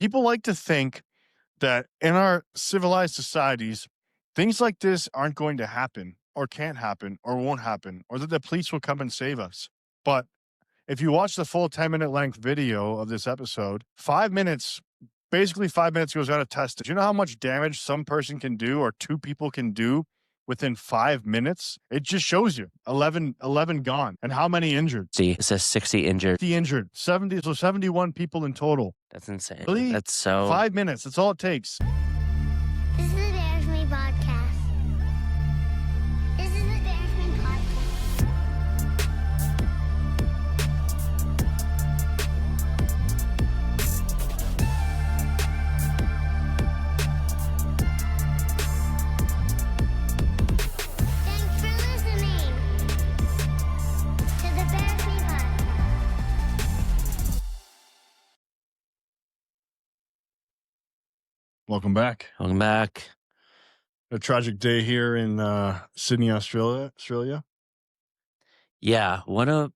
People like to think that in our civilized societies, things like this aren't going to happen or can't happen or won't happen or that the police will come and save us. But if you watch the full 10-minute length video of this episode, 5 minutes, basically 5 minutes goes on a test. Do you know how much damage some person can do or two people can do within 5 minutes? It just shows you 11 gone and how many injured. See, it says 60 injured. 50 injured, 70, so 71 people in total. That's insane. Really? That's so... 5 minutes, that's all it takes. This is the Bravery podcast. This is the Bravery podcast. Thanks for listening to the Bravery podcast. Welcome back. Welcome back. A tragic day here in Sydney, Australia. Yeah, what a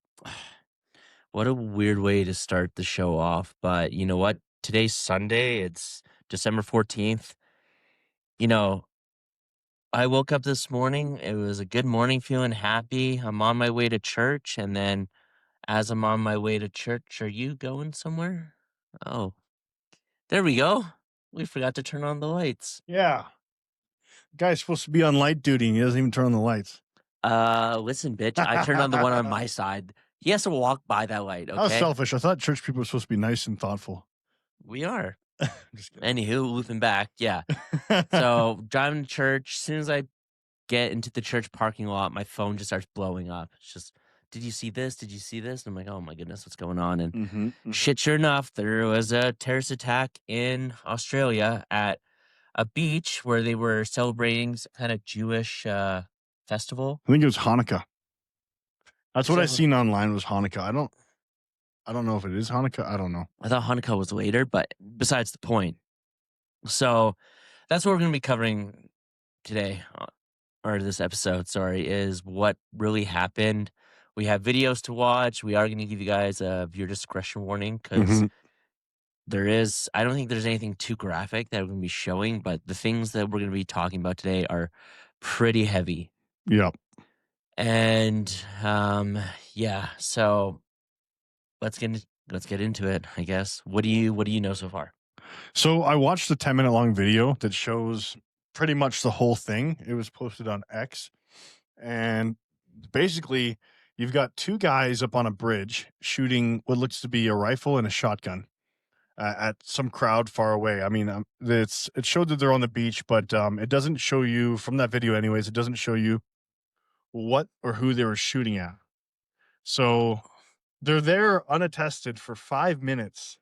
weird way to start the show off. But you know what? Today's Sunday. It's December 14th. You know, I woke up this morning. It was a good morning, feeling happy. I'm on my way to church. And then as I'm on my way to church, are you going somewhere? Oh, there we go. We forgot to turn on the lights. Yeah. Guy's supposed to be on light duty and he doesn't even turn on the lights. Listen, bitch, I turned on the one on my side. He has to walk by that light, That was okay? selfish. I thought church people were supposed to be nice and thoughtful. We are. Just kidding. Anywho, looping back, yeah. So driving to church, as soon as I get into the church parking lot, my phone just starts blowing up. It's just, did you see this? Did you see this? And I'm like, oh my goodness, what's going on? And shit, sure enough, there was a terrorist attack in Australia at a beach where they were celebrating some kind of Jewish festival. I think it was Hanukkah. That's what I So- seen online was Hanukkah. I don't know if it is Hanukkah. I don't know. I thought Hanukkah was later, but besides the point. So that's what we're going to be covering today, or this episode, sorry, is what really happened. We have videos to watch. We are going to give you guys a viewer discretion warning because I don't think there's anything too graphic that we're going to be showing, but the things that we're going to be talking about today are pretty heavy. Yeah. And yeah, so let's get into it, I guess. What do you know so far? So I watched the 10-minute long video that shows pretty much the whole thing. It was posted on X. And basically, you've got two guys up on a bridge shooting what looks to be a rifle and a shotgun at some crowd far away. I mean, it showed that they're on the beach, but it doesn't show you, from that video anyways, it doesn't show you what or who they were shooting at. So they're there unattested for 5 minutes.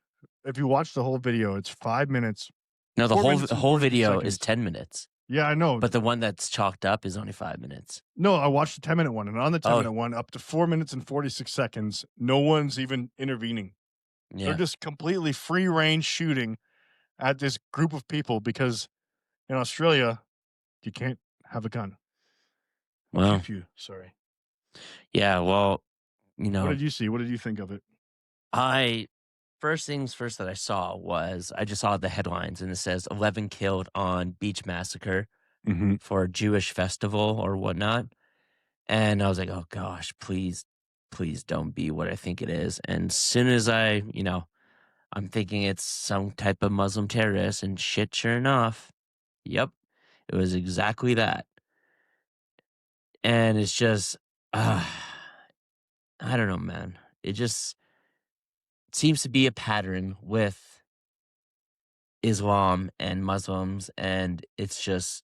If you watch the whole video, it's 5 minutes. No, the 4 minutes and whole 42 video seconds. is 10 minutes. Yeah, I know. But the one that's chalked up is only 5 minutes. No, I watched the 10-minute one, and on the 10-minute one, up to 4 minutes and 46 seconds, no one's even intervening. Yeah. They're just completely free range shooting at this group of people because in Australia, you can't have a gun. Well, Sorry. yeah, well, you know, What did you see? What did you think of it? First things first that I saw was I just saw the headlines and it says 11 killed on beach massacre for a Jewish festival or whatnot. And I was like, oh gosh, please don't be what I think it is. And as soon as I'm thinking it's some type of Muslim terrorist, and shit, sure enough, yep, it was exactly that. And it's just, I don't know, man. It just seems to be a pattern with Islam and Muslims, and it's just,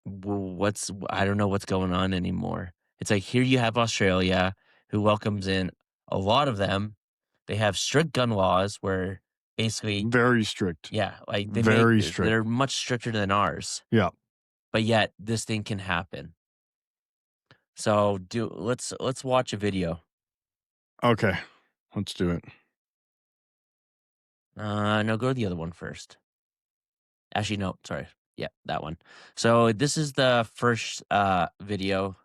I don't know what's going on anymore. It's like, here you have Australia, who welcomes in a lot of them. They have strict gun laws where basically, Very strict. yeah, like Very strict. they're much stricter than ours. Yeah. But yet this thing can happen. So let's watch a video. Okay. Let's do it. No, go to the other one first. Actually, no, sorry. Yeah, that one. So this is the first video.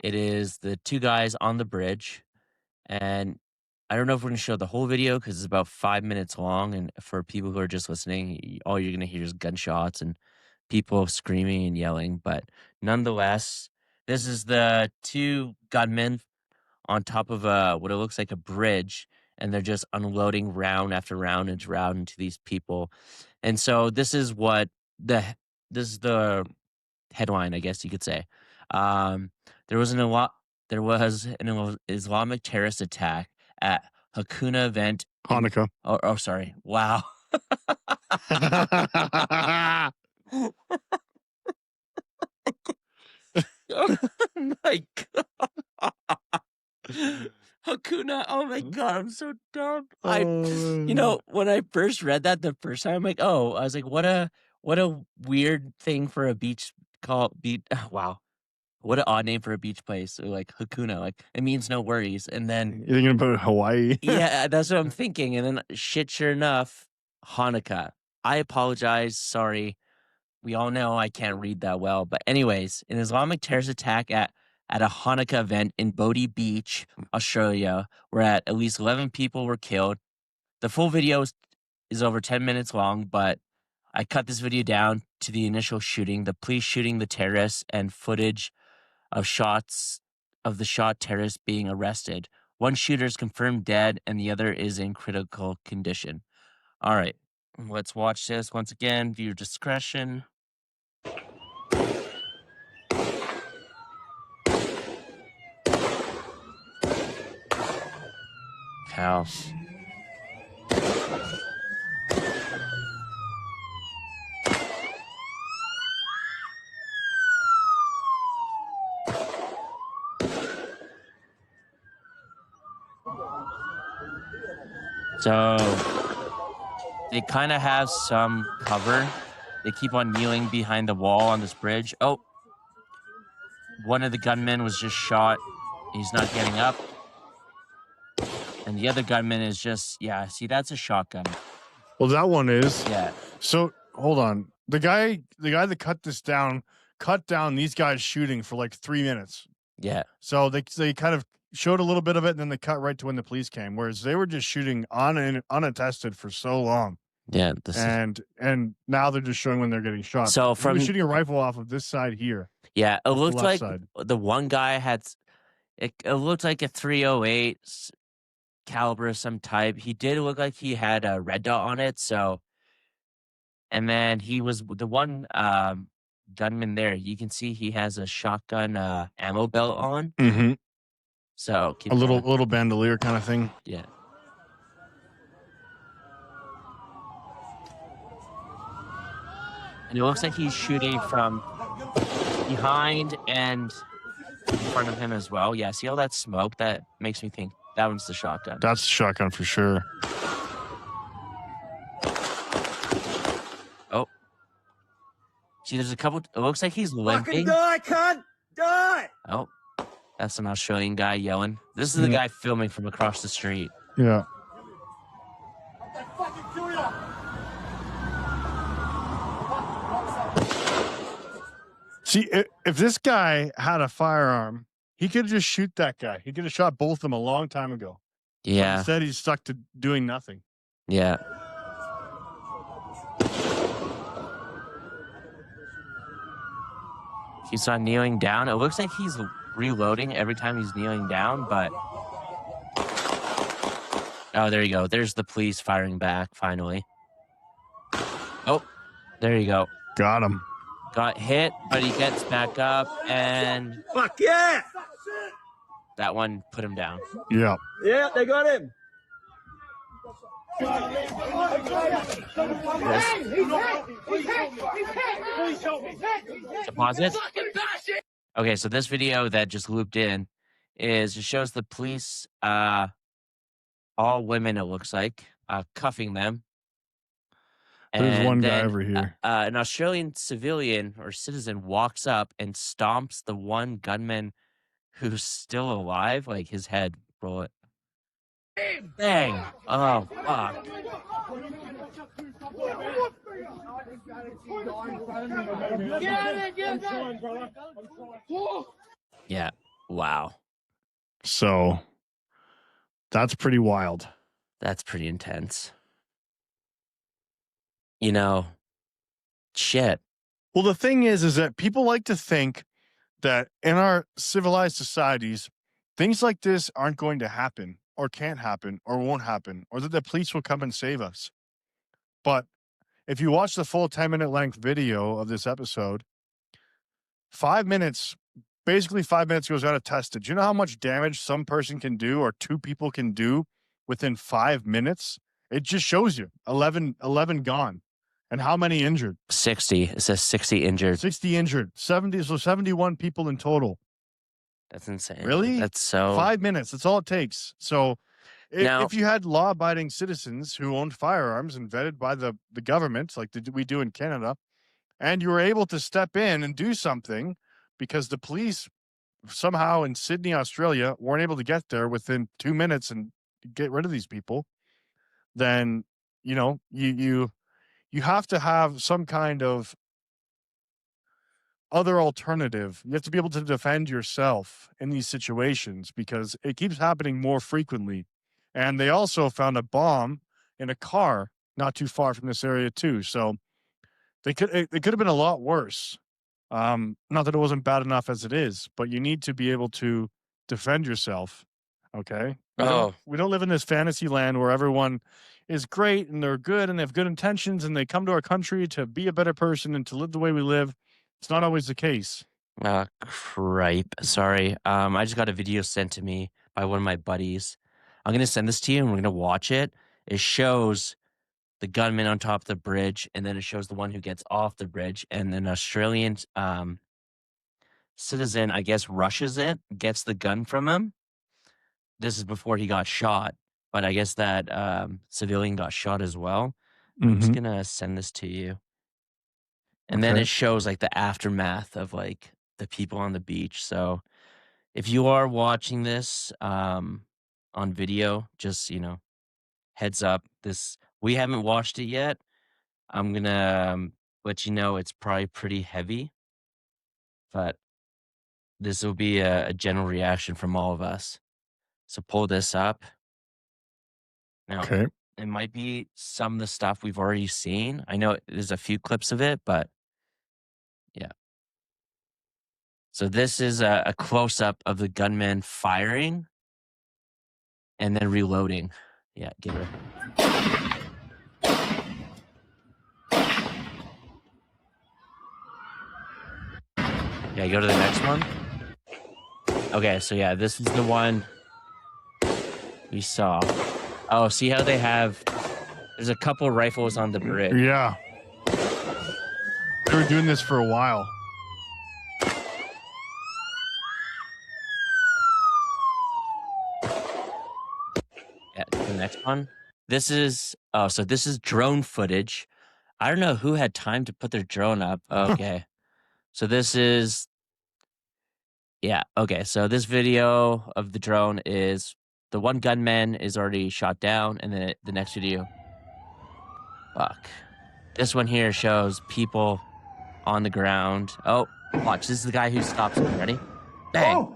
It is the two guys on the bridge, and I don't know if we're gonna show the whole video because it's about 5 minutes long, and for people who are just listening, all you're gonna hear is gunshots and people screaming and yelling. But nonetheless, this is the two gunmen on top of what it looks like a bridge, and they're just unloading round after round and round into these people. And so this is the headline, I guess you could say. Um, there was an Islamic terrorist attack at Hakuna event. Hanukkah. Oh, sorry. Wow. Oh my god. Hakuna. Oh my god, I'm so dumb. When I first read that the first time, I'm like, oh, I was like, what a weird thing for a beach wow. What an odd name for a beach place. So like Hakuna, like it means no worries. And then You're thinking about Hawaii? yeah, that's what I'm thinking. And then shit, sure enough, Hanukkah. I apologize. Sorry. We all know I can't read that well. But anyways, an Islamic terrorist attack at a Hanukkah event in Bondi Beach, Australia, where at least 11 people were killed. The full video is over 10 minutes long, but I cut this video down to the initial shooting, the police shooting the terrorists, and footage of shots of the shot terrorist being arrested. One shooter is confirmed dead, and the other is in critical condition. All right, let's watch this once again. Viewer discretion. Cow. So they kind of have some cover. They keep on kneeling behind the wall on this bridge. Oh, one of the gunmen was just shot. He's not getting up. And the other gunman is just, yeah, see, that's a shotgun. Well, that one is. Yeah. So hold on. The guy that cut down these guys shooting for like 3 minutes. Yeah. So they kind of showed a little bit of it, and then they cut right to when the police came. Whereas they were just shooting unattested for so long. Yeah. And now they're just showing when they're getting shot. So he was shooting a rifle off of this side here. Yeah, it looked like side. The one guy had it looked like a 308 caliber of some type. He did look like he had a red dot on it. So, and then he was the one gunman there. You can see he has a shotgun ammo belt on. Mm-hmm. So a little bandolier kind of thing. Yeah. And it looks like he's shooting from behind and in front of him as well. Yeah, see all that smoke? That makes me think that one's the shotgun. That's the shotgun for sure. Oh. See, there's a couple. It looks like he's limping. Fucking die, cunt! Die! Oh, that's an Australian guy yelling. This is the guy filming from across the street. Yeah. See, if this guy had a firearm, he could just shoot that guy. He could have shot both of them a long time ago. Yeah. But instead, he's stuck to doing nothing. Yeah. He's not kneeling down. It looks like he's reloading every time he's kneeling down, but... Oh, there you go. There's the police firing back, finally. Oh, there you go. Got him. Got hit, but he gets back up, and... Fuck yeah! That one put him down. Yeah. Yeah, they got him. To pause it. Okay, so this video that just looped in it shows the police, all women, it looks like, cuffing them. There's one guy over here. An Australian civilian or citizen walks up and stomps the one gunman who's still alive, like his head bullet. Bang! Oh, fuck. Yeah. Wow. So That's pretty wild. That's pretty intense. You know, shit. Well, the thing is that people like to think that in our civilized societies, things like this aren't going to happen or can't happen or won't happen, or that the police will come and save us. But if you watch the full 10-minute length video of this episode, 5 minutes, basically 5 minutes goes unattested. Do you know how much damage some person can do or two people can do within 5 minutes? It just shows you 11 gone. And how many injured? 60. It says 60 injured. 60 injured. 70, so 71 people in total. That's insane. Really? That's so... 5 minutes. That's all it takes. So if you had law-abiding citizens who owned firearms and vetted by the government, like we do in Canada, and you were able to step in and do something because the police somehow in Sydney, Australia, weren't able to get there within 2 minutes and get rid of these people, then, you have to have some kind of other alternative. You have to be able to defend yourself in these situations because it keeps happening more frequently. And they also found a bomb in a car not too far from this area too. So it could have been a lot worse. Not that it wasn't bad enough as it is, but you need to be able to defend yourself. Okay. We don't live in this fantasy land where everyone is great and they're good and they have good intentions and they come to our country to be a better person and to live the way we live. It's not always the case. Cripe. Sorry. I just got a video sent to me by one of my buddies. I'm going to send this to you and we're going to watch it. It shows the gunman on top of the bridge, and then it shows the one who gets off the bridge, and then an Australian citizen, I guess, rushes it, gets the gun from him. This is before he got shot, but I guess that civilian got shot as well. I'm just going to send this to you. And then it shows like the aftermath of like the people on the beach. So if you are watching this on video, just, heads up, we haven't watched it yet. I'm going to let you know it's probably pretty heavy, but this will be a general reaction from all of us. So pull this up. Now, it might be some of the stuff we've already seen. I know there's a few clips of it, but yeah. So this is a close-up of the gunman firing and then reloading. Yeah, get it. Yeah, go to the next one. Okay, so yeah, this is the one we saw. Oh, see how there's a couple rifles on the bridge. Yeah. They were doing this for a while. Yeah, the next one. This is drone footage. I don't know who had time to put their drone up. Okay. So this is, okay. So this video of the drone is the one gunman is already shot down, and then the next video. Fuck. This one here shows people on the ground. Oh, watch. This is the guy who stops him. Ready? Bang. Oh.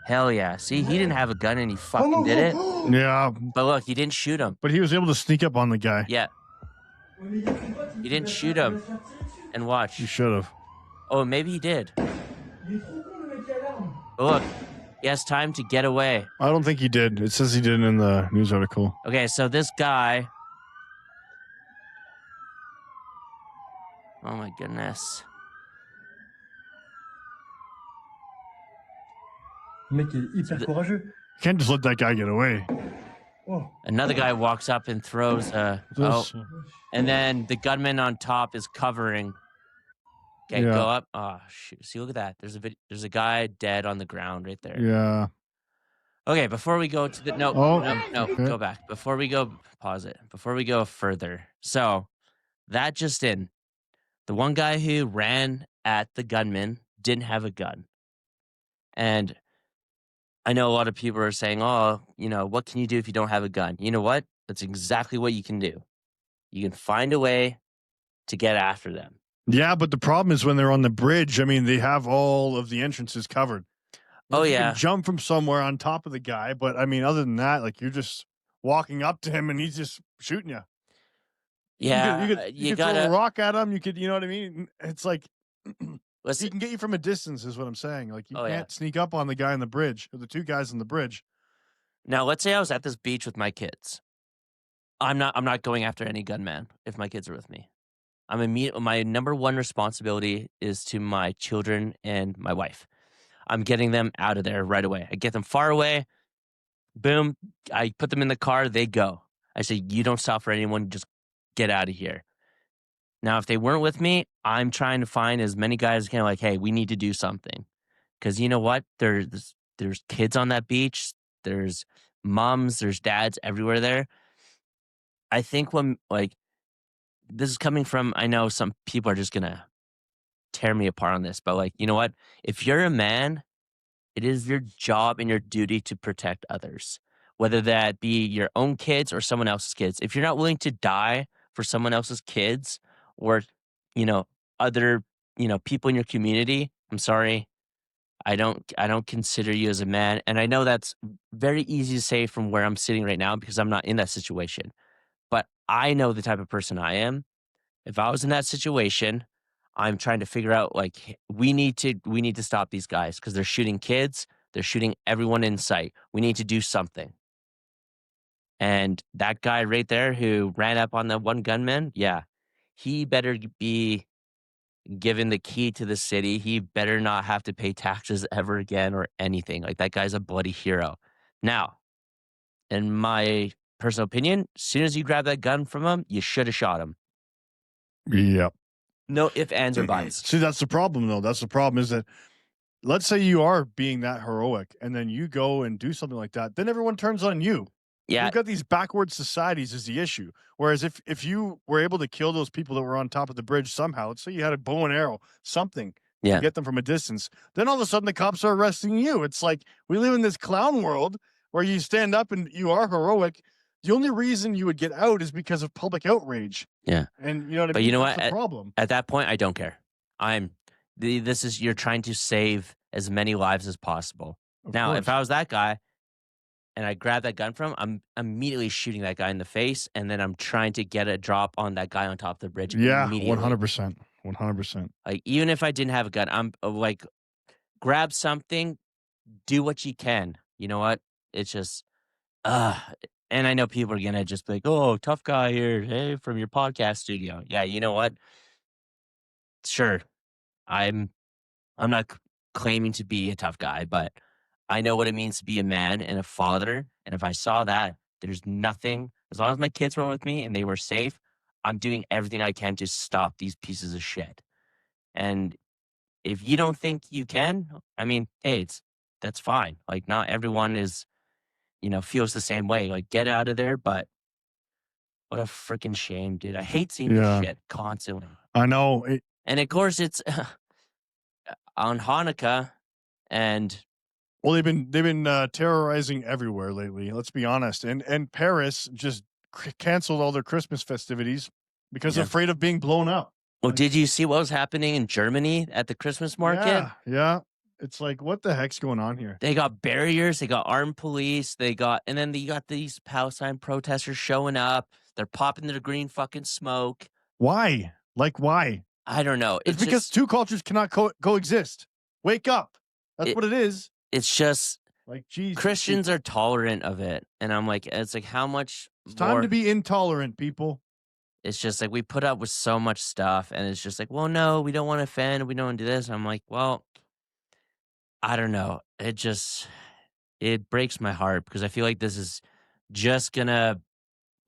Hell yeah. See, he didn't have a gun and he fucking did it. Yeah. But look, he didn't shoot him. But he was able to sneak up on the guy. Yeah. He didn't shoot him. And watch. You should have. Oh, maybe he did. But look, he has time to get away. I don't think he did. It says he did in the news article. Okay, so this guy. Oh my goodness. Le mec est hyper courageux. You can't just let that guy get away. Oh. Another guy walks up and throws and then the gunman on top is covering. Okay, go up. Oh shoot! See, look at that. There's a guy dead on the ground right there. Yeah. Okay, before we go to the no, go back. Before we go, pause it. Before we go further, so that just in, the one guy who ran at the gunman didn't have a gun, and I know a lot of people are saying, "Oh, what can you do if you don't have a gun?" You know what? That's exactly what you can do. You can find a way to get after them. Yeah, but the problem is when they're on the bridge, I mean, they have all of the entrances covered. Oh, You yeah. can jump from somewhere on top of the guy, but I mean, other than that, like you're just walking up to him and he's just shooting you. Yeah, You you could throw a gotta rock at him. You could, you know what I mean? It's like he listen. can get you from a distance, is what I'm saying. Like you Oh, yeah. can't sneak up on the guy on the bridge or the two guys on the bridge. Now, let's say I was at this beach with my kids. I'm not going after any gunman if my kids are with me. My number one responsibility is to my children and my wife. I'm getting them out of there right away. I get them far away. Boom. I put them in the car. They go. I say, you don't stop for anyone. Just get out of here. Now, if they weren't with me, I'm trying to find as many guys as can. Like, hey, we need to do something because you know what? There's kids on that beach. There's moms. There's dads everywhere there. I think when like this is coming from, I know some people are just gonna tear me apart on this, but like, you know what? If you're a man, it is your job and your duty to protect others, whether that be your own kids or someone else's kids. If you're not willing to die for someone else's kids or, you know, other, people in your community, I'm sorry. I don't consider you as a man. And I know that's very easy to say from where I'm sitting right now because I'm not in that situation. But I know the type of person I am. If I was in that situation, I'm trying to figure out like we need to stop these guys because they're shooting kids, they're shooting everyone in sight. We need to do something. And that guy right there who ran up on that one gunman, yeah, he better be given the key to the city. He better not have to pay taxes ever again or anything. Like that guy's a bloody hero. Now, in my personal opinion, as soon as you grab that gun from him, you should have shot him. Yep. No ifs, ands, or buts. See, that's the problem, though. That's the problem is that let's say you are being that heroic and then you go and do something like that, then everyone turns on you. Yeah, We've got these backward societies is the issue. Whereas if you were able to kill those people that were on top of the bridge somehow, let's say you had a bow and arrow, something yeah. to get them from a distance, then all of a sudden the cops are arresting you. It's like we live in this clown world where you stand up and you are heroic. The only reason you would get out is because of public outrage. Yeah. And you know what I But mean? you know That's what? the problem. At that point, I don't care. You're trying to save as many lives as possible. Of Now, course. if I was that guy and I grab that gun from him, I'm immediately shooting that guy in the face, and then I'm trying to get a drop on that guy on top of the bridge. Yeah, immediately. 100%. 100%. Like even if I didn't have a gun, I'm like, grab something, do what you can. You know what? It's just, and I know people are gonna just be like, "Oh, tough guy here, hey, from your podcast studio." Yeah, you know what? Sure, I'm not claiming to be a tough guy, but I know what it means to be a man and a father. And if I saw that, there's nothing, as long as my kids were with me and they were safe, I'm doing everything I can to stop these pieces of shit. And if you don't think you can, I mean, hey, that's fine. Like, not everyone feels the same way. Like, get out of there. But what a freaking shame, dude. I hate seeing this shit constantly. I know. And of course, it's on Hanukkah, and Well, they've been terrorizing everywhere lately. Let's be honest. And Paris just canceled all their Christmas festivities because they're afraid of being blown up. well, did you see what was happening in Germany at the Christmas market? Yeah. It's like, what the heck's going on here? They got barriers, they got armed police, and then you got these Palestine protesters showing up. They're popping their green fucking smoke. Why? Like, why? I don't know. It's because two cultures cannot coexist. Wake up. That's what it is. It's just like, geez, Christians are tolerant of it. And I'm like, it's like, how much It's time to be intolerant, people. It's just like we put up with so much stuff, and it's just like, well, no, we don't want to offend. We don't want to do this. And I'm like, well, I don't know. It breaks my heart because I feel like this is just gonna,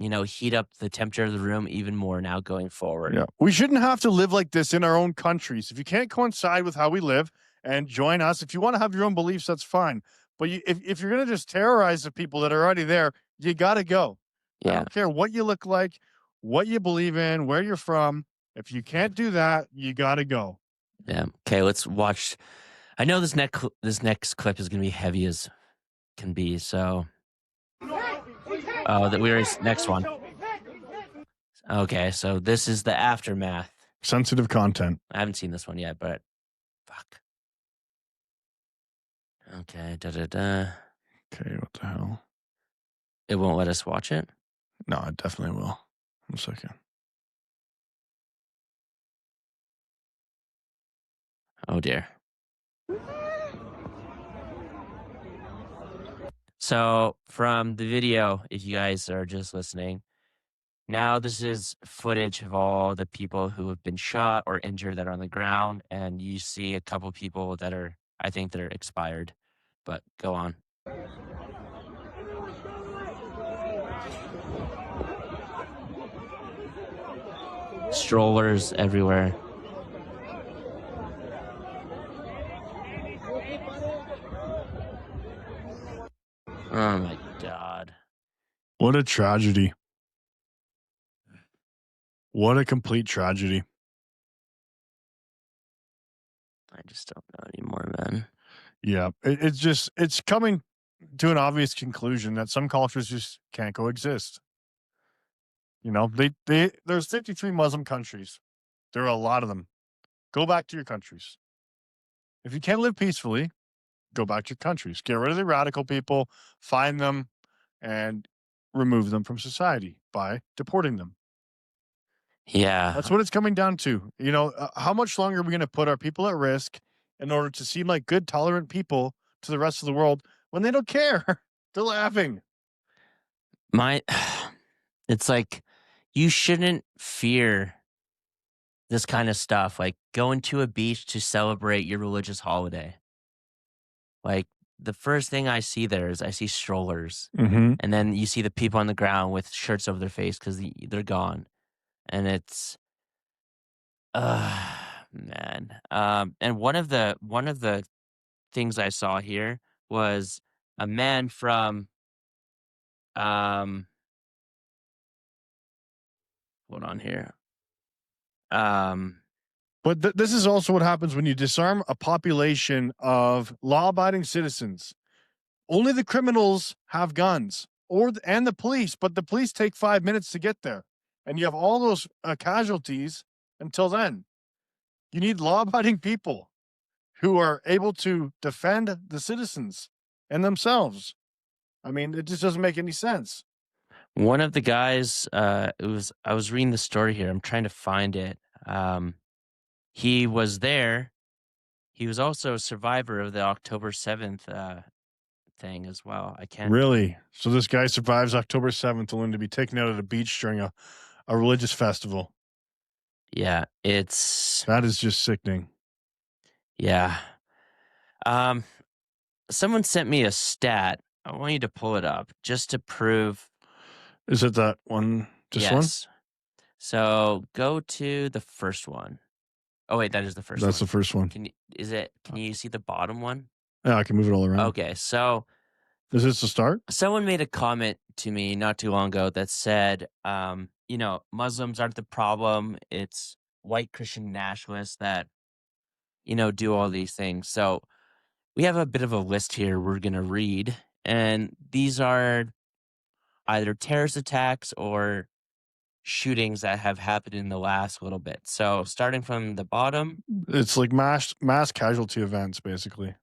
heat up the temperature of the room even more now going forward. Yeah. We shouldn't have to live like this in our own countries. If you can't coincide with how we live and join us, if you want to have your own beliefs, that's fine. But if you're going to just terrorize the people that are already there, you got to go. Yeah. I don't care what you look like, what you believe in, where you're from. If you can't do that, you got to go. Yeah. Okay, let's watch. I know this next clip is going to be heavy as can be, so... Oh, next one. Okay, so this is the aftermath. Sensitive content. I haven't seen this one yet, but fuck. Okay, Okay, what the hell? It won't let us watch it? No, it definitely will. 1 second. Oh, dear. So, from the video, if you guys are just listening, now this is footage of all the people who have been shot or injured that are on the ground, and you see a couple people that are, I think they're expired. But go on. Strollers everywhere. Oh my God. What a tragedy. What a complete tragedy. I just don't know anymore, man. Yeah, it's coming to an obvious conclusion that some cultures just can't coexist. You know, there's 53 Muslim countries. There are a lot of them. Go back to your countries. If you can't live peacefully, go back to your countries. Get rid of the radical people, find them, and remove them from society by deporting them. Yeah. That's what it's coming down to. You know, how much longer are we going to put our people at risk in order to seem like good, tolerant people to the rest of the world when they don't care? They're laughing. It's like you shouldn't fear this kind of stuff, like going to a beach to celebrate your religious holiday. Like the first thing I see there is I see strollers, Mm-hmm. and then you see the people on the ground with shirts over their face because they're gone, and it's, man. And one of the things I saw here was a man from hold on here. But this is also what happens when you disarm a population of law-abiding citizens. Only the criminals have guns, and the police, but the police take 5 minutes to get there, and you have all those casualties until then. You need law-abiding people who are able to defend the citizens and themselves. I mean, it just doesn't make any sense. One of the guys, I was reading the story here. I'm trying to find it. He was there. He was also a survivor of the October 7th thing as well. I can't Really? So this guy survives October 7th only to be taken out of the beach during a religious festival. Yeah, it's That is just sickening. yeah. Someone sent me a stat. I want you to pull it up just to prove. Is it that one? This one? Yes. So go to the first one. Oh wait, that is the first That's one. the first one. Can you see the bottom one? Yeah, I can move it all around. Okay, so Is this the start? someone made a comment to me not too long ago that said, Muslims aren't the problem. It's white Christian nationalists that, do all these things. So we have a bit of a list here we're going to read. And these are either terrorist attacks or shootings that have happened in the last little bit. So starting from the bottom. It's like mass casualty events, basically.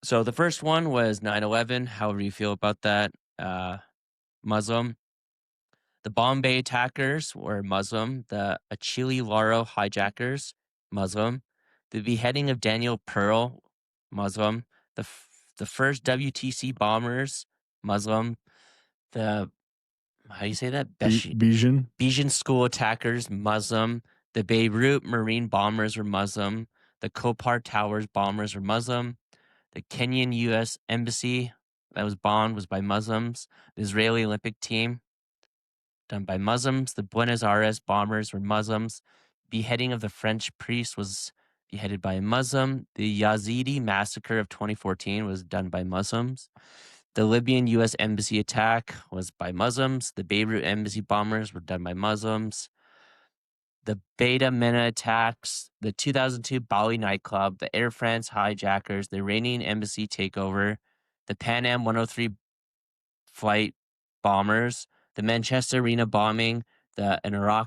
So the first one was 9/11. However you feel about that, Muslim. The Bombay attackers were Muslim. The Achille Lauro hijackers, Muslim. The beheading of Daniel Pearl, Muslim. The first WTC bombers, Muslim. The, how do you say that? Bijan school attackers, Muslim. The Beirut Marine bombers were Muslim. The Kopar Towers bombers were Muslim. The Kenyan U.S. embassy that was bombed was by Muslims. The Israeli Olympic team, done by Muslims. The Buenos Aires bombers were Muslims. Beheading of the French priest was beheaded by a Muslim. The Yazidi massacre of 2014 was done by Muslims. The Libyan U.S. embassy attack was by Muslims. The Beirut embassy bombers were done by Muslims. The Beta Mena attacks, the 2002 Bali nightclub, the Air France hijackers, the Iranian embassy takeover, the Pan Am 103 flight bombers, the Manchester Arena bombing, the Ankara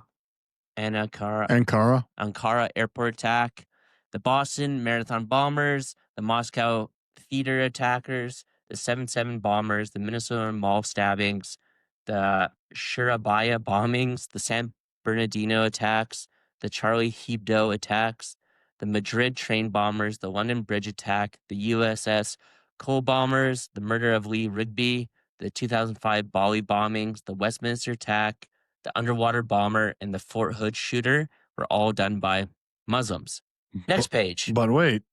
airport attack, the Boston Marathon bombers, the Moscow theater attackers, the 7/7 bombers, the Minnesota mall stabbings, the Surabaya bombings, the San Bernardino attacks, the Charlie Hebdo attacks, the Madrid train bombers, the London Bridge attack, the USS Cole bombers, the murder of Lee Rigby, the 2005 Bali bombings, the Westminster attack, the underwater bomber, and the Fort Hood shooter were all done by Muslims. Next page. But wait,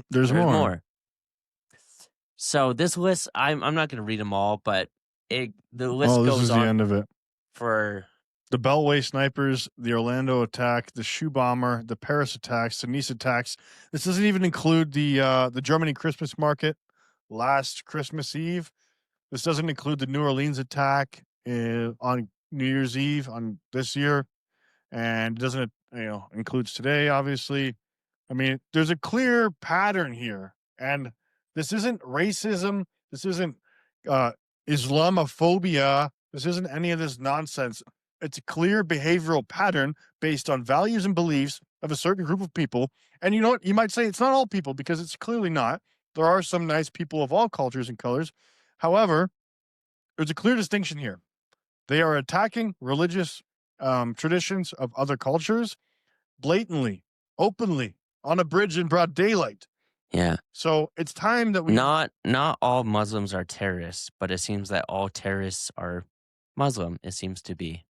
there's more. So this list, I'm not going to read them all, but the list Oh, this goes is the on end of it. for The Beltway snipers, the Orlando attack, the shoe bomber, the Paris attacks, the Nice attacks. This doesn't even include the Germany Christmas market last Christmas Eve. This doesn't include the New Orleans attack on New Year's Eve on this year, and it doesn't includes today, obviously. I mean, there's a clear pattern here, and this isn't racism. This isn't Islamophobia. This isn't any of this nonsense. It's a clear behavioral pattern based on values and beliefs of a certain group of people. And you know what? You might say it's not all people, because it's clearly not. There are some nice people of all cultures and colors. However, there's a clear distinction here. They are attacking religious traditions of other cultures blatantly, openly, on a bridge in broad daylight. Yeah. So it's time that we... Not all Muslims are terrorists, but it seems that all terrorists are Muslim, it seems to be.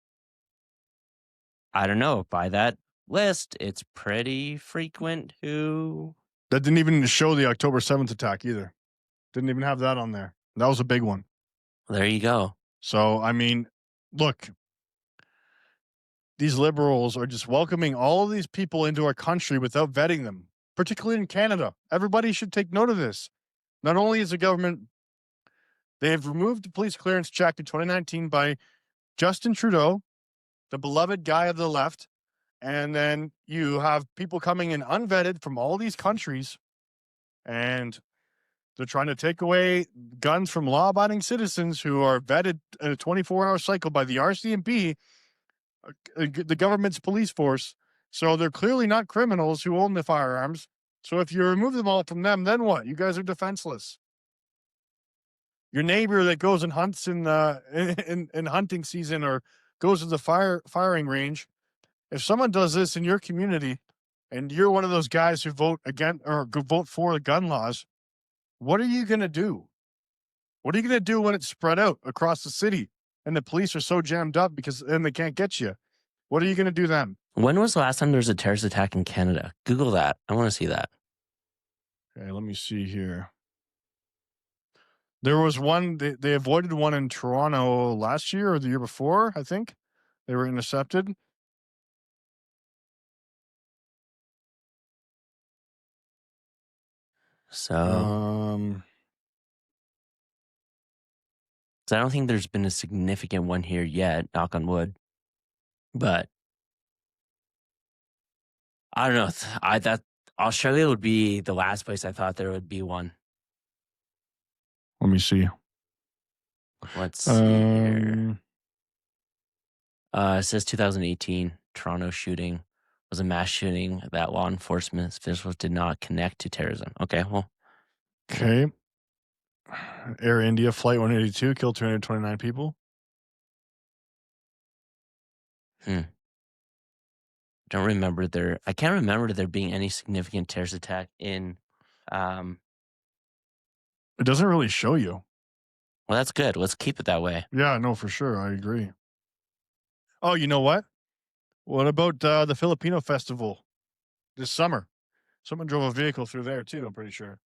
I don't know. By that list, it's pretty frequent who... That didn't even show the October 7th attack either. Didn't even have that on there. That was a big one. There you go. So, I mean, look, these liberals are just welcoming all of these people into our country without vetting them, particularly in Canada. Everybody should take note of this. Not only is the government, they have removed the police clearance check in 2019 by Justin Trudeau, the beloved guy of the left, and then you have people coming in unvetted from all these countries, and they're trying to take away guns from law-abiding citizens who are vetted in a 24-hour cycle by the RCMP, the government's police force. So they're clearly not criminals who own the firearms. So if you remove them all from them, then what? You guys are defenseless. Your neighbor that goes and hunts in hunting season or goes to the firing range, if someone does this in your community and you're one of those guys who vote against or vote for the gun laws, what are you going to do? What are you going to do when it's spread out across the city and the police are so jammed up because then they can't get you? What are you going to do then? When was the last time there was a terrorist attack in Canada? Google that. I want to see that. Okay, let me see here. There was one, they avoided one in Toronto last year or the year before, I think. They were intercepted. So I don't think there's been a significant one here yet, knock on wood. But I don't know. I thought Australia would be the last place I thought there would be one. Let me see. Let's see here. It says 2018 Toronto shooting was a mass shooting that law enforcement officials did not connect to terrorism. Okay, well. Okay. Air India Flight 182 killed 229 people. Don't remember I can't remember there being any significant terrorist attack in It doesn't really show you. Well, that's good. Let's keep it that way. Yeah, no, for sure. I agree. Oh, you know what? What about the Filipino festival this summer? Someone drove a vehicle through there too, I'm pretty sure.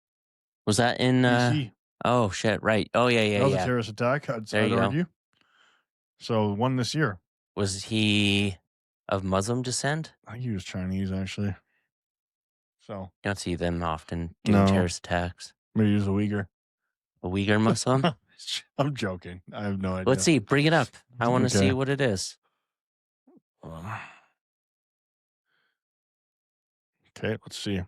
Was that in BC. Oh shit, right. Oh yeah. That was a terrorist attack, I'd argue. So one this year. Was he of Muslim descent? I think he was Chinese, actually. So you don't see them often doing terrorist attacks. Maybe he was a Uyghur. A Uyghur Muslim? I'm joking. I have no idea. Let's see. Bring it up. I want to see what it is. Okay, let's see.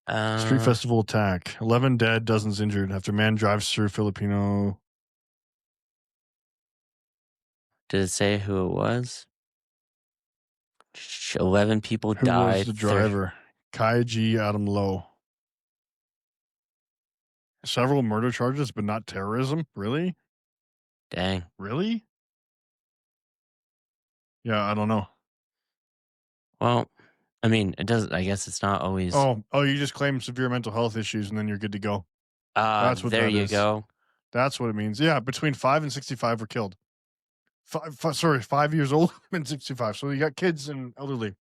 Street festival attack. 11 dead, dozens injured after man drives through Filipino. Did it say who it was? 11 people Who died. was the driver? Kai G. Adam Low. Several murder charges, but not terrorism? Really? Dang. Really? Yeah, I don't know. Well, I mean, it doesn't. I guess it's not always. Oh, you just claim severe mental health issues and then you're good to go. That's what There that you is. go. That's what it means. Yeah, between 5 and 65 were killed. 5 years old and 65. So you got kids and elderly.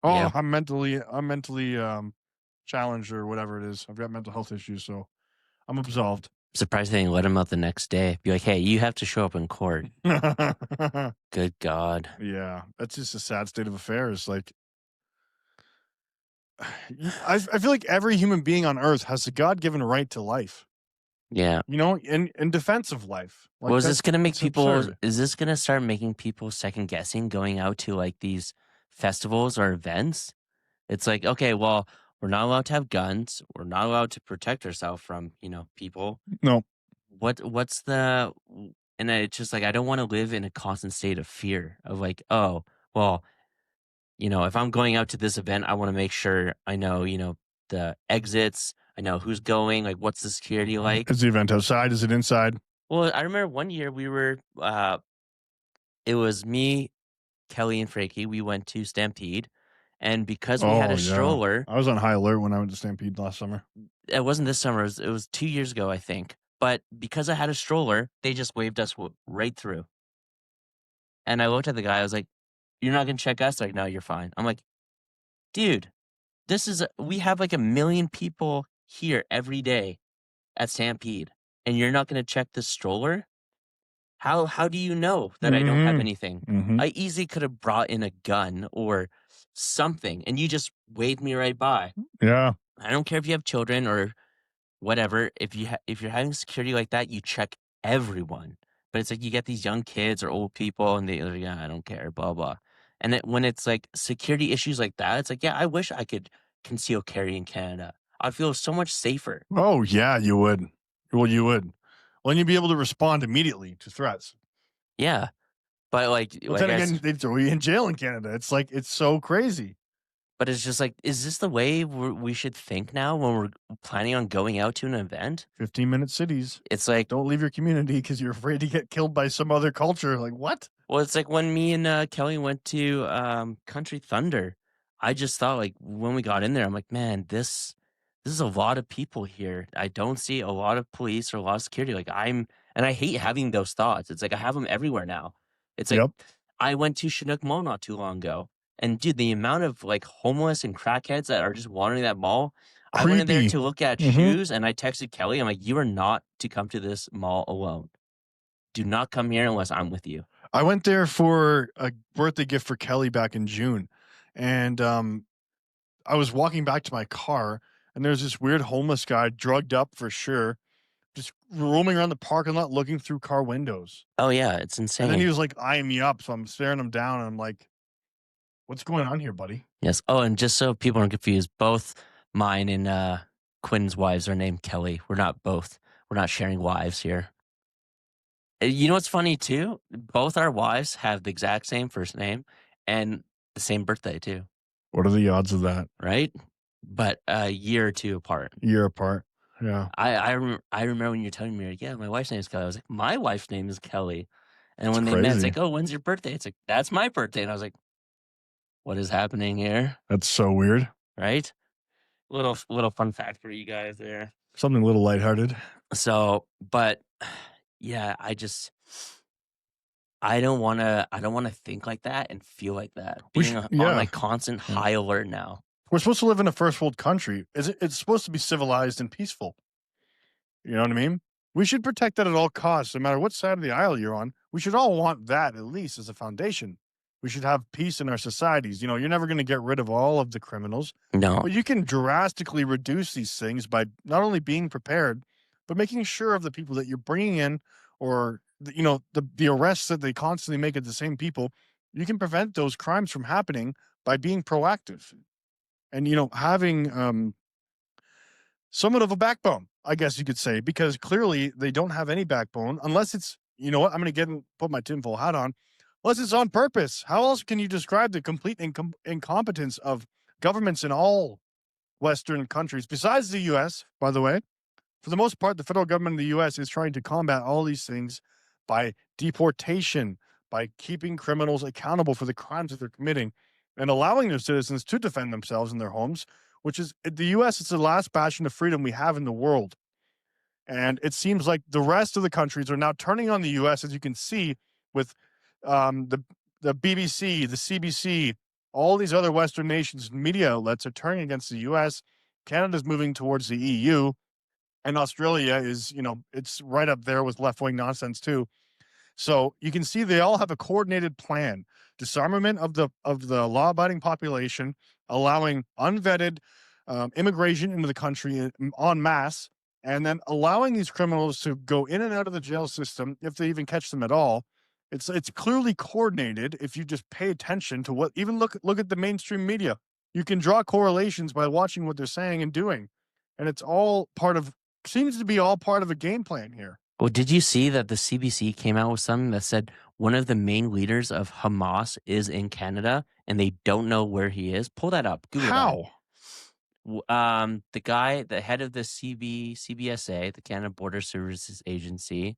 Oh, Yeah. I'm mentally challenged or whatever it is. I've got mental health issues, so I'm absolved. Surprised they didn't let him out the next day. Be like, hey, you have to show up in court. Good God. Yeah, that's just a sad state of affairs. Like, I feel like every human being on Earth has a God-given right to life. Yeah. You know, in defense of life. Like, Well, is this going to make that's people? absurd. Is this going to start making people second guessing going out to like these festivals or events? It's like, okay, well, we're not allowed to have guns. We're not allowed to protect ourselves from people. No. What's the? And it's just like I don't want to live in a constant state of fear of like, oh, well, if I'm going out to this event, I want to make sure I know, the exits. I know who's going. Like, what's the security like? Is the event outside? Is it inside? Well, I remember one year we were. It was me, Kelly, and Frankie. We went to Stampede, and because we had Oh, a yeah. stroller, I was on high alert when I went to Stampede last summer. it wasn't this summer. It was 2 years ago, I think. But because I had a stroller, they just waved us right through. And I looked at the guy. I was like, "You're not gonna check us?" They're like, "No, you're fine." I'm like, "Dude, we have like 1 million people here every day at Stampede, and you're not gonna check the stroller? How do you know that I don't have Mhm. anything? Mhm. I easily could have brought in a gun or something, and you just waved me right by. Yeah. I don't care if you have children or whatever. If you're having security like that, you check everyone. But it's like you get these young kids or old people, and they're like, yeah, I don't care, blah blah. And when it's like security issues like that, it's like, yeah, I wish I could conceal carry in Canada. I feel so much safer. Oh, yeah, you would. Well, you would. Well, and you'd be able to respond immediately to threats. Yeah, but But then again, they'd throw you in jail in Canada. It's like, it's so crazy. But it's just like, is this the way we should think now when we're planning on going out to an event? 15-minute cities. It's like, Don't leave your community because you're afraid to get killed by some other culture. Like, what? well, it's like when me and Kelly went to Country Thunder. I just thought, like, when we got in there, I'm like, man, this is a lot of people here. I don't see a lot of police or a lot of security. And I hate having those thoughts. It's like I have them everywhere now. It's like Yep. I went to Chinook Mall not too long ago, and dude, the amount of like homeless and crackheads that are just wandering that mall. I went in there Creepy. to look at Mhm. shoes, and I texted Kelly. I'm like, you are not to come to this mall alone. Do not come here unless I'm with you. I went there for a birthday gift for Kelly back in June. And I was walking back to my car, and there's this weird homeless guy, drugged up for sure, just roaming around the parking lot looking through car windows. Oh yeah, it's And then he insane. was like eyeing me up. So I'm staring him down, and I'm like, what's going on here, buddy? Yes. Oh, and just so people aren't confused, both mine and Quinn's wives are named Kelly. We're not sharing wives here. You know what's funny too? Both our wives have the exact same first name and the same birthday too, What are the odds of that? right? But a year or two apart. Year apart. Yeah. I remember when you're telling me, like, yeah, my wife's name is Kelly. I was like, my wife's name is Kelly. And It's when they met, it's crazy. like, oh, when's your birthday? It's like, that's my birthday. And I was like, what is happening here? That's so weird. Right? Little fun fact for you guys there. Something a little lighthearted. So, but yeah, I don't want to think like that and feel like that. We Being should- on yeah. like constant Yeah. high alert now. We're supposed to live in a first world country. It's supposed to be civilized and peaceful. You know what I mean? We should protect that at all costs, no matter what side of the aisle you're on. We should all want that at least as a foundation. We should have peace in our societies. You know, you're never going to get rid of all of the criminals, No, but you can drastically reduce these things by not only being prepared, but making sure of the people that you're bringing in, or the arrests that they constantly make at the same people. You can prevent those crimes from happening by being proactive and having somewhat of a backbone, I guess you could say, because clearly they don't have any backbone unless it's, you know what, I'm going to get and put my tinfoil hat on, unless it's on purpose. How else can you describe the complete incompetence of governments in all Western countries, besides the US, by the way? For the most part, the federal government in the U.S. is trying to combat all these things by deportation, by keeping criminals accountable for the crimes that they're committing, and allowing their citizens to defend themselves in their homes, which is the U.S. It's the last bastion of freedom we have in the world. And it seems like the rest of the countries are now turning on the U.S., as you can see with the BBC, the CBC, all these other Western nations media outlets are turning against the U.S. Canada's moving towards the EU, and Australia is, it's right up there with left-wing nonsense too. So you can see they all have a coordinated plan: disarmament of the law-abiding population, allowing unvetted immigration into the country en masse, and then allowing these criminals to go in and out of the jail system if they even catch them at all. It's clearly coordinated if you just pay attention to what. Even look at the mainstream media. You can draw correlations by watching what they're saying and doing, and it's all seems to be all part of a game plan here. Well, did you see that the CBC came out with something that said one of the main leaders of Hamas is in Canada and they don't know where he is? Pull that up. Google How? The guy, the head of the CBSA, the Canada Border Services Agency,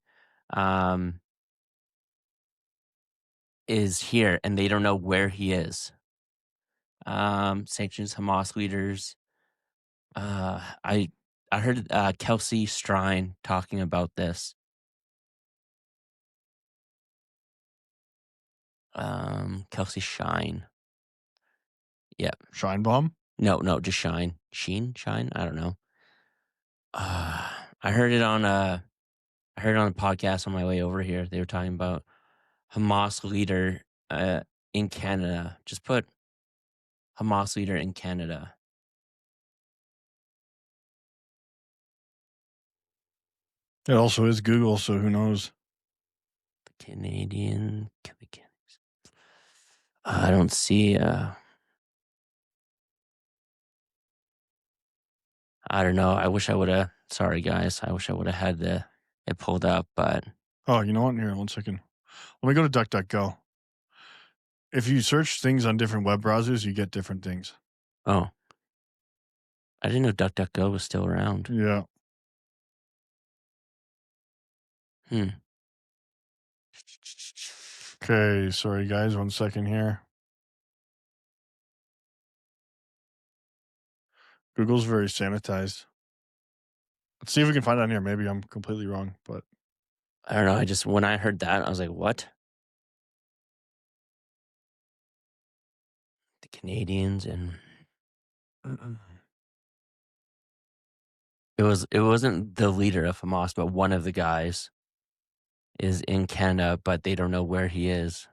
is here and they don't know where he is. Sanctions Hamas leaders. I heard Kelsey Strine talking about this. Kelsey Shine. Yeah. Shine bomb? No, just Shine. Shine? I don't know. I heard it on a podcast on my way over here. They were talking about Hamas leader in Canada. Just put Hamas leader in Canada. It also is Google, so who knows? The Canadian. I don't see. I don't know. I wish I would have. Sorry, guys. I wish I would have had it pulled up, but. Oh, you know what? Here, 1 second. Let me go to DuckDuckGo. If you search things on different web browsers, you get different things. Oh. I didn't know DuckDuckGo was still around. Yeah. Okay, sorry guys, 1 second here. Google's very sanitized. Let's see if we can find it on here. Maybe I'm completely wrong, but I don't know. When I heard that, I was like, what? The Canadians and it wasn't the leader of Hamas, but one of the guys is in Canada, but they don't know where he is.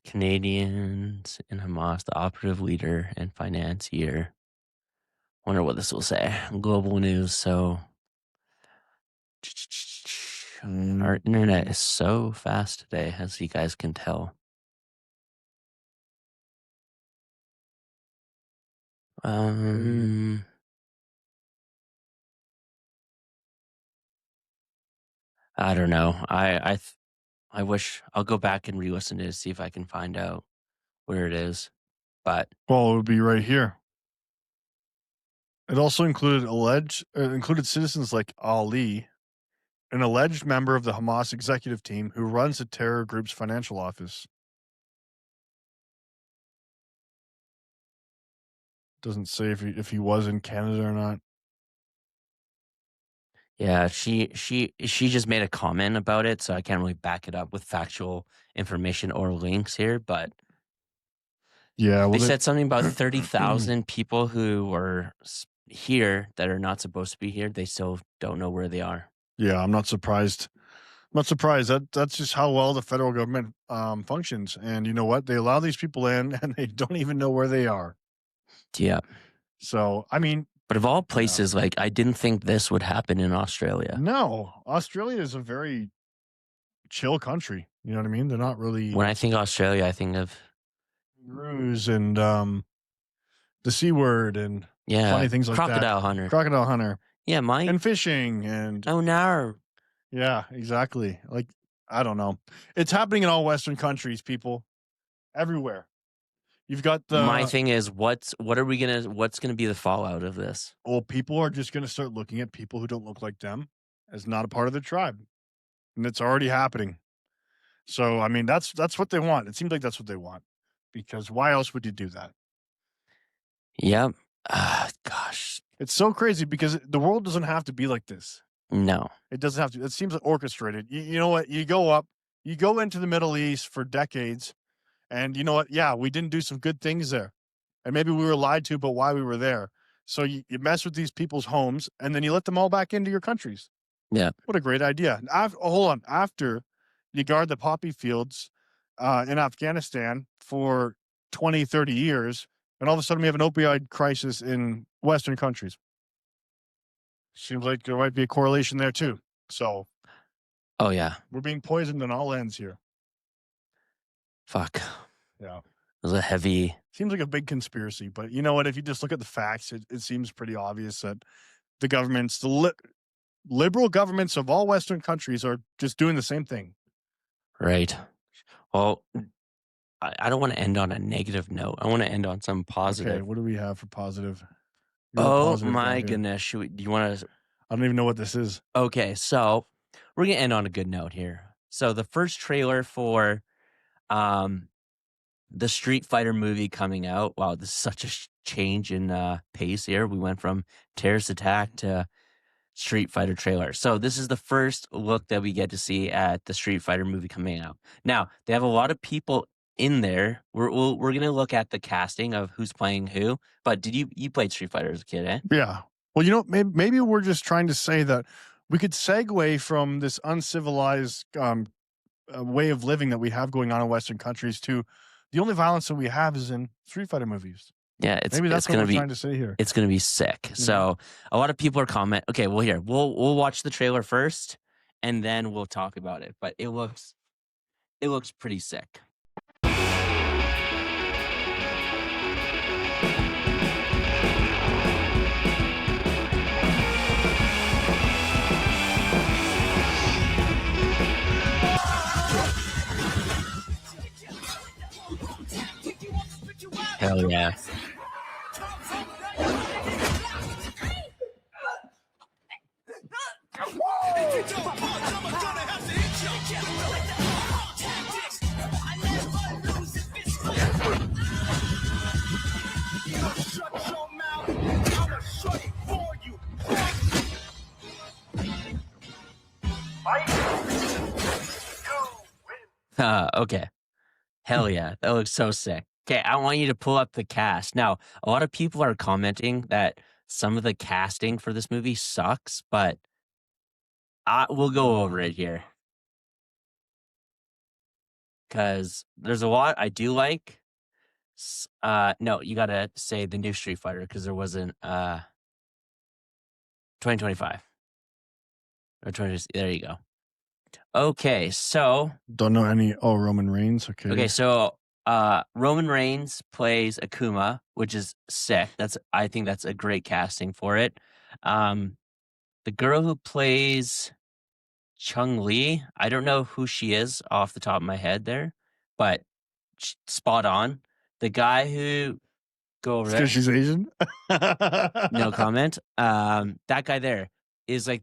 Canadians and Hamas, the operative leader and financier. Wonder what this will say. Global news. So our internet is so fast today, as you guys can tell. I don't know. I wish I'll go back and re-listen to it to see if I can find out where it is. But it would be right here. It also included citizens like Ali, an alleged member of the Hamas executive team who runs the terror group's financial office. Doesn't say if he was in Canada or not. Yeah, she just made a comment about it, so I can't really back it up with factual information or links here, but yeah, they said something about 30,000 people who are here that are not supposed to be here. They still don't know where they are. Yeah, I'm not surprised. That's just how well the federal government functions. And you know what? They allow these people in and they don't even know where they are. Yeah. So, I mean, but of all places, like, I didn't think this would happen in Australia. No, Australia is a very chill country. You know what I mean? They're not really. When I think Australia, I think of kangaroos and the C word and funny things like Crocodile Hunter. Crocodile Hunter. Yeah, Mike. And fishing and oh no. Yeah, exactly. Like, I don't know. It's happening in all Western countries, people. Everywhere. You've got My the thing is, what's gonna be the fallout of this? well, people are just gonna start looking at people who don't look like them as not a part of the tribe. And it's already happening. So I mean that's what they want. It seems like that's what they want. Because why else would you do that? Yep. Gosh, It's so crazy because the world doesn't have to be like this. no. It doesn't have to. It seems like orchestrated. You know what? You go into the Middle East for decades, and you know what? Yeah, we didn't do some good things there. And maybe we were lied to about why we were there. So you mess with these people's homes, and then you let them all back into your countries. Yeah. What a great idea. Hold on. After you guard the poppy fields in Afghanistan for 20, 30 years, and all of a sudden we have an opioid crisis in Western countries. Seems like there might be a correlation there too. So Oh yeah. we're being poisoned on all ends here. Fuck. Yeah. It was a heavy. Seems like a big conspiracy, but you know what? If you just look at the facts, it seems pretty obvious that the governments, liberal governments of all Western countries are just doing the same thing. Right. Well, I don't want to end on a negative note. I want to end on some positive. Okay, what do we have for positive? You're a Oh positive guy my here. goodness. Do you want to? I don't even know what this is. Okay, so we're gonna end on a good note here. So the first trailer for the Street Fighter movie coming out. Wow, this is such a change in pace here. We went from terrorist attack to Street Fighter trailer. So this is the first look that we get to see at the Street Fighter movie coming out. Now, they have a lot of people in there. We're going to look at the casting of who's playing who. But did you played Street Fighter as a kid, eh? Yeah. Well, you know, maybe we're just trying to say that we could segue from this uncivilized way of living that we have going on in Western countries to the only violence that we have is in Street Fighter movies. Yeah, Maybe that's it's what gonna we're be trying to say here. it's gonna be sick. So a lot of people are comment. Okay, well here we'll watch the trailer first, and then we'll talk about it. But it looks pretty sick. Hell yeah. Okay. Hell yeah. That looks so sick. Okay, I want you to pull up the cast. Now, a lot of people are commenting that some of the casting for this movie sucks, but we'll go over it here. Because there's a lot I do like. No, you got to say the new Street Fighter because there wasn't 2025. Or 20, there you go. Okay, so Don't know any. Oh, Roman Reigns. Okay. Okay, so Roman Reigns plays Akuma, which is sick. I think that's a great casting for it. The girl who plays Chung-Li, I don't know who she is off the top of my head there, but spot on. The guy who go over Because she's Asian. no comment. That guy there is like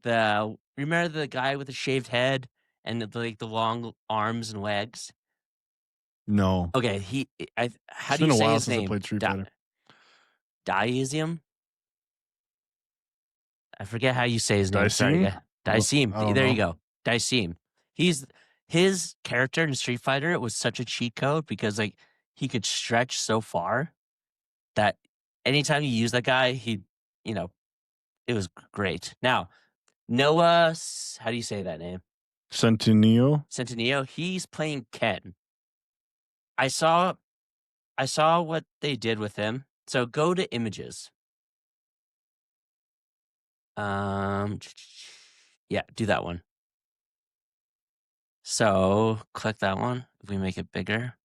remember the guy with the shaved head and the long arms and legs? No. Okay, how It's do been you a say while his since I name? played Street Fighter. Diasium? I forget how you say his name. Sorry, Daisym? guy. Daisym. I don't There you know. go. Daisym. His character in Street Fighter was such a cheat code because like he could stretch so far that anytime you use that guy, it was great. Now, Noah, how do you say that name? Centineo. He's playing Ken. I saw what they did with him. So go to images. Yeah, do that one. So click that one. If we make it bigger.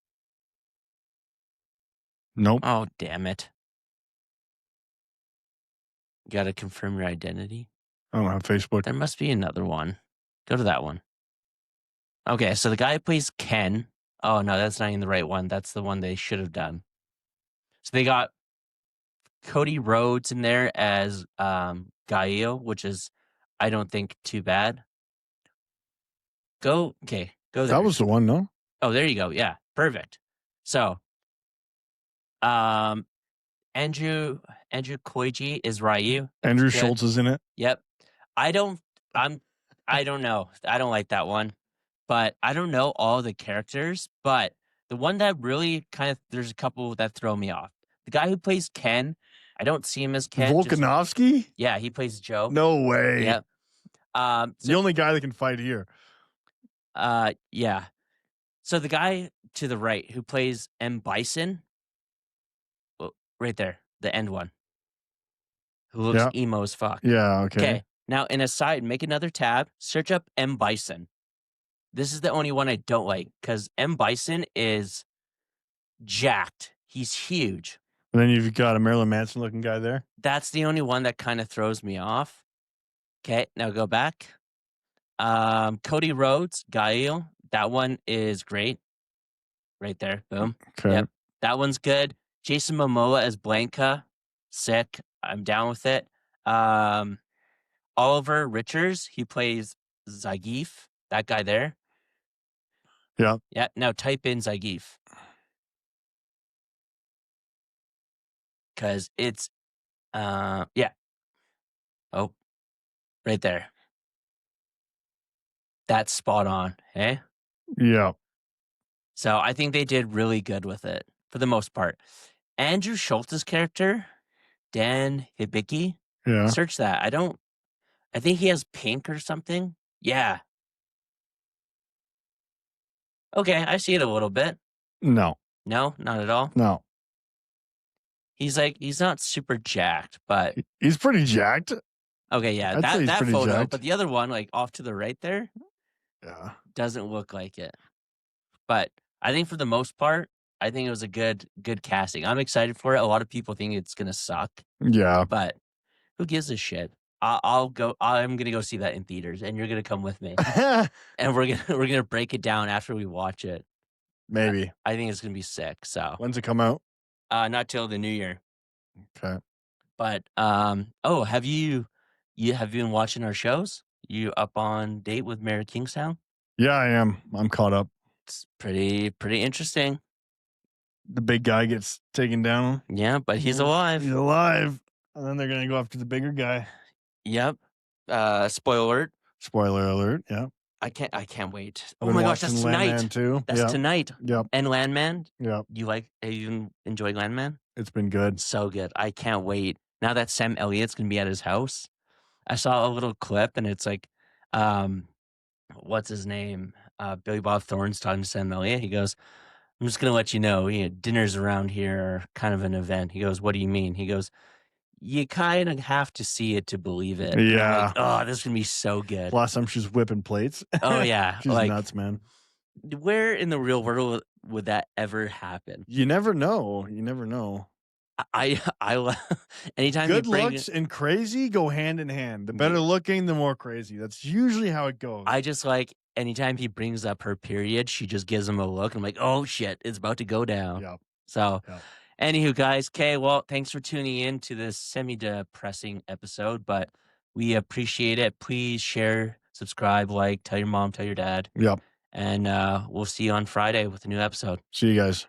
Nope. Oh, damn it. You got to confirm your identity. I don't have Facebook. There must be another one. Go to that one. Okay, so the guy who plays Ken. Oh no, that's not even the right one. That's the one they should have done. So they got Cody Rhodes in there as Gallo, which is I don't think too bad. Go there. That was the one, no? Oh, there you go. Yeah, perfect. So, Andrew Koiji is Ryu. Andrew Good. Schultz is in it. Yep. I don't know. I don't like that one. But I don't know all the characters, but the one that really there's a couple that throw me off. The guy who plays Ken, I don't see him as Ken. Volkanovski? Yeah, he plays Joe. No way. Yep. The only guy that can fight here. Yeah. So the guy to the right who plays M. Bison, right there, the end one, who looks emo as fuck. Yeah, okay. Now, in a side, make another tab, search up M. Bison. This is the only one I don't like because M. Bison is jacked. He's huge. And then you've got a Marilyn Manson looking guy there. That's the only one that kind of throws me off. Okay, now go back. Cody Rhodes, Gallo. That one is great. Right there. Boom. Okay. Yep. That one's good. Jason Momoa as Blanca. Sick. I'm down with it. Oliver Richards, he plays Zangief. That guy there. Yeah. Yeah. Now type in Zangief. Because it's, yeah. Oh, right there. That's spot on. Hey? Yeah. So I think they did really good with it for the most part. Andrew Schultz's character, Dan Hibiki. Yeah. Search that. I think he has pink or something. Yeah. Okay, I see it a little bit. No. No, not at all. No. He's not super jacked, but He's pretty jacked. okay, yeah. I'd say he's that pretty photo, jacked. but the other one, like off to the right there, Yeah. doesn't look like it. But I think for the most part, I think it was a good casting. I'm excited for it. A lot of people think it's gonna suck. Yeah. But who gives a shit? I'll go. I'm gonna go see that in theaters, and you're gonna come with me, and we're gonna break it down after we watch it. Maybe. I think it's gonna be sick. So When's it come out? not till the new year. Okay. But have you been watching our shows? You up on date with Mayor Kingstown? Yeah, I am. I'm caught up. It's pretty interesting. The big guy gets taken down. Yeah, but he's alive. He's alive. And then they're going to go after the bigger guy. Yep. Spoiler alert. Spoiler alert. Yeah. I can't wait. I've Oh been my gosh, that's watching tonight. Landman too. That's tonight. Yep. And Landman. Yep. Have you enjoyed Landman? It's been good. So good. I can't wait. Now that Sam Elliott's gonna be at his house. I saw a little clip and it's like, what's his name? Billy Bob Thorne's talking to Sam Elliott. He goes, I'm just gonna let you know, dinners around here are kind of an event. He goes, what do you mean? He goes, you kind of have to see it to believe it. Yeah. Like, oh, this is gonna be so good. Last time she's whipping plates. Oh yeah. She's nuts, man. Where in the real world would that ever happen? You never know. You never know. I anytime Good you bring looks and crazy go hand in hand. The better looking, the more crazy. That's usually how it goes. I just like anytime he brings up her period, she just gives him a look. I'm like, oh shit, it's about to go down. Yep. So, Yep. Anywho, guys, well, thanks for tuning in to this semi-depressing episode, but we appreciate it. Please share, subscribe, like, tell your mom, tell your dad. Yep. And we'll see you on Friday with a new episode. See you guys.